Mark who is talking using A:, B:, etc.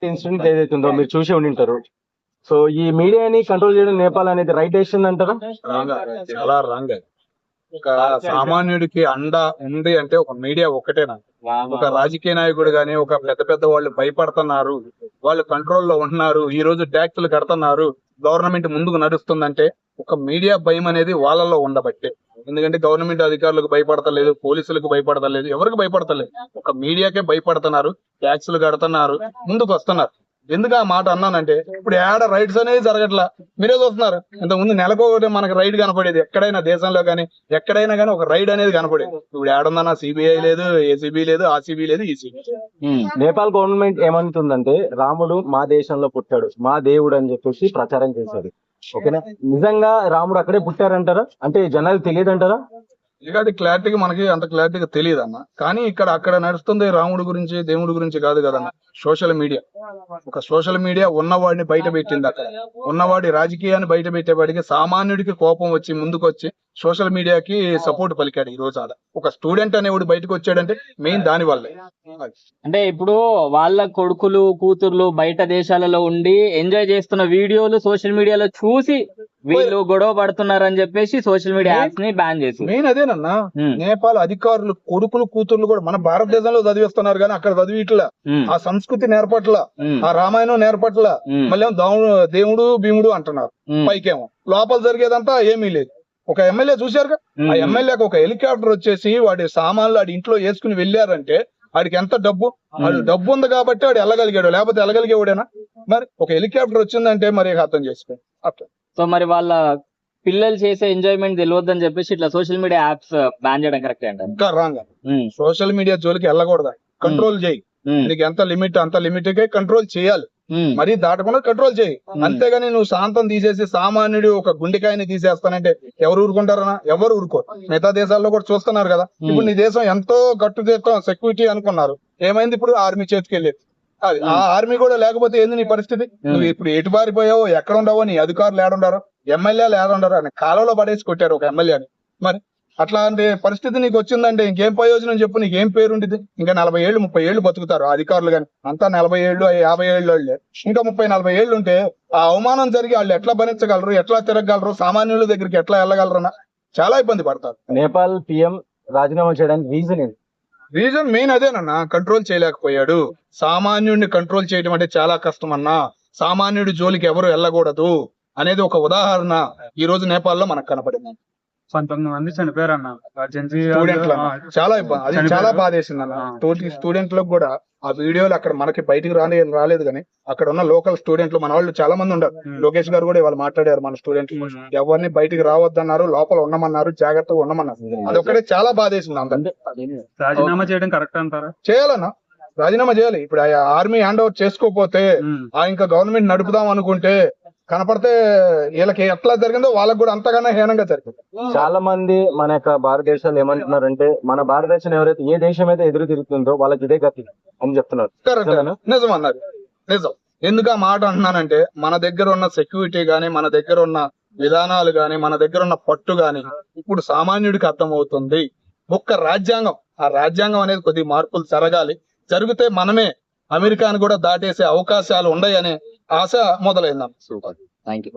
A: Incident ఏదైతే ఉందో మీరు చూసి ఉండింటారు. సో ఈ మీడియాని కంట్రోల్ చేయడం నేపాల్ అనేది రైట్ డెసిషన్ అంటారా?
B: చాలా రాంగ్. ఒక సామాన్యుడికి అండ ఉంది అంటే ఒక మీడియా ఒక్కటేనా? ఒక రాజకీయ నాయకుడు గాని, ఒక పెద్ద పెద్ద వాళ్ళు భయపడుతున్నారు, వాళ్ళు కంట్రోల్లో ఉంటున్నారు, ఈ రోజు ట్యాక్సులు కడుతున్నారు, గవర్నమెంట్ ముందుకు నడుస్తుందంటే ఒక మీడియా భయం అనేది వాళ్ళలో ఉండబట్టే. ఎందుకంటే గవర్నమెంట్ అధికారులకు భయపడతలేదు, పోలీసులకు భయపడతలేదు, ఎవరికి భయపడతలేదు, ఒక మీడియాకే భయపడుతున్నారు, ట్యాక్సులు కడుతున్నారు, ముందుకు వస్తున్నారు. ఎందుకు ఆ మాట అన్నానంటే ఇప్పుడు ఏడ రైడ్స్ అనేది జరగట్లా. మీరే చూస్తున్నారు, ఇంతకుముందు నెలకొకటి మనకు రైడ్ కనపడేది, ఎక్కడైనా దేశంలో కానీ ఎక్కడైనా కానీ ఒక రైడ్ అనేది కనపడేది. ఇప్పుడు ఏడుందన్నా సిబిఐ లేదు, ఏసీబీ లేదు, ఆర్సీబీ లేదు, ఈసీబీ.
A: నేపాల్ గవర్నమెంట్ ఏమంటుందంటే రాముడు మా దేశంలో పుట్టాడు, మా దేవుడు అని చెప్పేసి ప్రచారం చేశారు. ఓకేనా, నిజంగా రాముడు అక్కడే పుట్టారంటారా? అంటే జనాలు తెలియదు అంటారా?
B: ఇక అది క్లారిటీగా మనకి అంత క్లారిటీగా తెలియదు అన్న. కానీ అక్కడ నడుస్తుంది రాముడి గురించి, దేవుడి గురించి కాదు కదన్న. సోషల్ మీడియా, ఒక సోషల్ మీడియా ఉన్నవాడిని బయట పెట్టింది. అక్కడ ఉన్నవాడి రాజకీయాన్ని బయట పెట్టేవాడికి సామాన్యుడికి కోపం వచ్చి ముందుకు వచ్చి సోషల్ మీడియాకి సపోర్ట్ పలికాడు. ఈ రోజు ఒక స్టూడెంట్ అనేవాడు బయటకు వచ్చాడంటే మెయిన్ దాని వల్లే.
C: అంటే ఇప్పుడు వాళ్ళ కొడుకులు కూతుర్లు బయట దేశాలలో ఉండి ఎంజాయ్ చేస్తున్న వీడియోలు సోషల్ మీడియాలో చూసి వీళ్ళు గొడవ పడుతున్నారని చెప్పేసి సోషల్ మీడియా యాప్స్ ని బ్యాన్ చేసి
B: మెయిన్ అదేనన్నా. నేపాల్ అధికారులు కొడుకులు కూతుర్లు కూడా మన భారతదేశంలో చదివిస్తున్నారు కానీ అక్కడ చదివిట్లా, ఆ సంస్కృతి నేర్పట్ల, ఆ రామాయణం నేర్పట్ల, మళ్ళీ దేవుడు భీముడు అంటున్నారు. పైకేమో లోపల జరిగేదంతా ఏమీ లేదు. ఒక ఎమ్మెల్యే చూశారుగా, ఆ ఎమ్మెల్యేకి ఒక హెలికాప్టర్ వచ్చేసి వాడి సామాన్లు వాడి ఇంట్లో వేసుకుని వెళ్ళారంటే వాడికి ఎంత డబ్బు, వాడు డబ్బు ఉంది కాబట్టి వాడు వెళ్ళగలిగాడు, లేకపోతే వెళ్ళగలిగేవాడేనా? మరి ఒక హెలికాప్టర్ వచ్చిందంటే మరి అర్థం చేసుకోండి అట్లా.
C: సో మరి వాళ్ళ పిల్లలు చేసే ఎంజాయ్మెంట్ తెలియద్దని చెప్పేసి ఇట్లా సోషల్ మీడియా యాప్స్ బ్యాన్ చేయడం కరెక్ట్ అంటే
B: ఇంకా రాంగ్. సోషల్ మీడియా జోలికి వెళ్ళకూడదు, కంట్రోల్ చేయి. నీకు ఎంత లిమిట్ అంత లిమిట్ కే కంట్రోల్ చేయాలి, మరీ దాటకుండా కంట్రోల్ చేయి. అంతేగాని నువ్వు శాంతం తీసేసి సామాన్యుడు ఒక గుండెకాయని తీసేస్తానంటే ఎవరు ఊరుకుంటారనా? ఎవరు ఊరుకోరు. మిగతా దేశాల్లో కూడా చూస్తున్నారు కదా. ఇప్పుడు నీ దేశం ఎంతో గట్టు దేశం, సెక్యూరిటీ అనుకున్నారు, ఏమైంది ఇప్పుడు ఆర్మీ చేతికి వెళ్ళేది. అది ఆ ఆర్మీ కూడా లేకపోతే ఏంది నీ పరిస్థితి? నువ్వు ఇప్పుడు ఎటు పారిపోయావో, ఎక్కడ ఉండవో, నీ అధికారులు ఏడుండారో, ఎమ్మెల్యేలు ఏడుండారో అని కాలంలో పడేసి కొట్టారు ఒక ఎమ్మెల్యేని. మరి అట్లాంటి పరిస్థితి నీకు వచ్చిందంటే ఇంకేం ప్రయోజనం చెప్పు? నీకేం పేరు ఉంటుంది? ఇంకా 40 ఏళ్ళు 30 ఏళ్ళు బతుకుతారు అధికారులు కానీ. అంతా 40 ఏళ్ళు 50 ఏళ్ళు వాళ్ళే. ఇంకా 30-40 ఏళ్ళు ఉంటే ఆ అవమానం జరిగి వాళ్ళు ఎట్లా భరించగలరు, ఎట్లా తిరగగలరు, సామాన్యుల దగ్గరికి ఎట్లా వెళ్ళగలరన్నా చాలా ఇబ్బంది పడతారు.
A: నేపాల్ పిఎం రాజీనామా చేయడానికి రీజన్ ఏంటి?
B: రీజన్ మెయిన్ అదేనన్నా, కంట్రోల్ చేయలేకపోయాడు. సామాన్యుడిని కంట్రోల్ చేయడం అంటే చాలా కష్టం అన్నా. సామాన్యుడి జోలికి ఎవరు వెళ్ళకూడదు అనేది ఒక ఉదాహరణ ఈ రోజు నేపాల్లో మనకు కనపడింది.
D: 19 మంది చనిపోయారు అన్న.
B: స్టూడెంట్లు చాలా ఇబ్బంది, అది చాలా బాధేసింది అన్న. స్టూడెంట్లకు కూడా ఆ వీడియోలు అక్కడ మనకి బయటికి రాలేదు కానీ అక్కడ ఉన్న లోకల్ స్టూడెంట్లు మన వాళ్ళు చాలా మంది ఉన్నారు. లోకేష్ గారు కూడా వాళ్ళు మాట్లాడారు, మన స్టూడెంట్లు ఎవరిని బయటికి రావద్దన్నారు, లోపల ఉండమన్నారు, జాగ్రత్తగా ఉండమన్నారు. అదొక్కటే చాలా బాధేసింది. అందరినీ
D: రాజీనామా చేయడం కరెక్ట్ అంటారా?
B: చేయాలన్నా, రాజీనామా చేయాలి. ఇప్పుడు ఆర్మీ హ్యాండ్ ఓవర్ చేసుకోకపోతే ఇంకా గవర్నమెంట్ నడుపుదాం అనుకుంటే కనపడితే వీళ్ళకి ఎట్లా జరిగిందో వాళ్ళకి కూడా అంతగానో హీనంగా జరిగింది.
A: చాలా మంది మన యొక్క భారతదేశాలు ఏమంటున్నారంటే మన భారతదేశం ఎవరైతే ఏ దేశం అయితే ఎదురు తిరుగుతుందో వాళ్ళకి ఇదే గతి అని చెప్తున్నారు.
B: నిజం అన్నారు, నిజం. ఎందుకు ఆ మాట అంటున్నానంటే మన దగ్గర ఉన్న సెక్యూరిటీ గానీ, మన దగ్గర ఉన్న విధానాలు గానీ, మన దగ్గర ఉన్న పట్టు గానీ ఇప్పుడు సామాన్యుడికి అర్థమవుతుంది. ఒక్క రాజ్యాంగం, ఆ రాజ్యాంగం అనేది కొద్ది మార్పులు జరగాలి. జరిగితే మనమే అమెరికాను కూడా దాటేసే అవకాశాలు ఉన్నాయనే ఆశ మొదలైందాం.
C: Super, thank you.